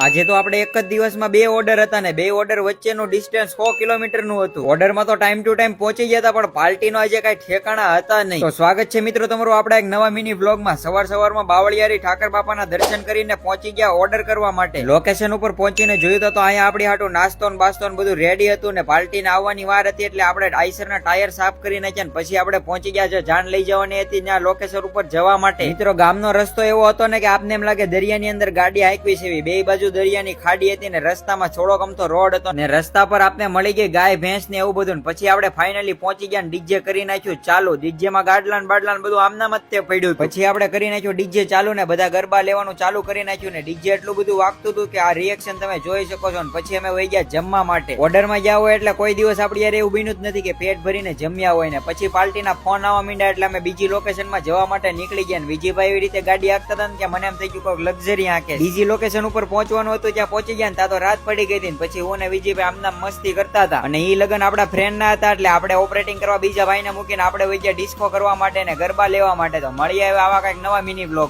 આજે તો આપણે એક જ દિવસમાં બે ઓર્ડર હતા ને બે ઓર્ડર વચ્ચેનું ડિસ્ટન્સ 100 કિલોમીટરનું હતું. ઓર્ડરમાં તો ટાઈમ ટુ ટાઈમ પહોંચી ગયા હતા, પણ પાર્ટીનો આજે કઈ ઠેકાણા હતા નહીં. તો સ્વાગત છે મિત્રો તમારું આપણા એક નવા મિની વ્લોગમાં. સવારમાં બાવળિયારી ઠાકર બાપાના દર્શન કરીને પહોંચી ગયા ઓર્ડર કરવા માટે. લોકેશન ઉપર પહોંચીને જોયું તો અહીંયા આપણી હાટું નાસ્તો ને બાસ્તો ને બધું રેડી હતું ને પાર્ટીને આવવાની વાર હતી એટલે આપણે આઈસરના ટાયર સાફ કરી નાખ્યા ને પછી આપણે પહોંચી ગયા. જો જાન લઈ જવાની હતી ત્યાં લોકેશન ઉપર જવા માટે. મિત્રો ગામનો રસ્તો એવો હતો ને કે આપને એમ લાગે દરિયાની અંદર ગાડી હાંકવી છે. બે બાજુ દરિયાની ખાડી હતી ને રસ્તામાં થોડોક અમથો રોડ હતો ને રસ્તા પર આપણે મળી ગઈ ગાય ભેંસ ને એવું બધું. પછી આપણે ફાઇનલી પહોંચી ગયા, ડીજે કરી નાખ્યું ચાલુ. ડીજે માં ગાડલા ને બાડલા બધું આમનામ જ તે પડ્યું. પછી આપણે કરી નાખ્યું ડીજે ચાલુ ને બધા ગરબા લેવાનું ચાલુ કરી નાખ્યું ને ડીજે એટલું બધું વાગતું હતું કે આ રિએક્શન તમે જોઈ શકો છો. પછી અમે વહી ગયા જમવા માટે. ઓર્ડર માં ગયા હોય એટલે કોઈ દિવસ આપડી યાર એવું બન્યું જ નથી કે પેટ ભરીને જમ્યા હોય ને. પછી પાર્ટીના ફોન આવવા માંડ્યા એટલે અમે બીજી લોકેશન માં જવા માટે નીકળી ગયા. બીજીભાઈ એવી રીતે ગાડી હાંકતા હતા કે મને એમ થઈ ગયું કોઈ લક્ઝરી હાંકે. બીજી લોકેશન ઉપર પહોંચવાનું હતું, ત્યાં પહોંચી ગયા ને ત્યાં તો રાત પડી ગઈ હતી. પછી હું ને વિજયભાઈ આમના મસ્તી કરતા હતા અને ઈ લગન આપડા ફ્રેન્ડ ના હતા એટલે આપણે ઓપરેટિંગ કરવા બીજા ભાઈને મૂકીને આપણે વહી ગયા ડિસ્કો કરવા માટે ને ગરબા લેવા માટે. તો મળીએ આવા કઈક નવા મિની બ્લોગ.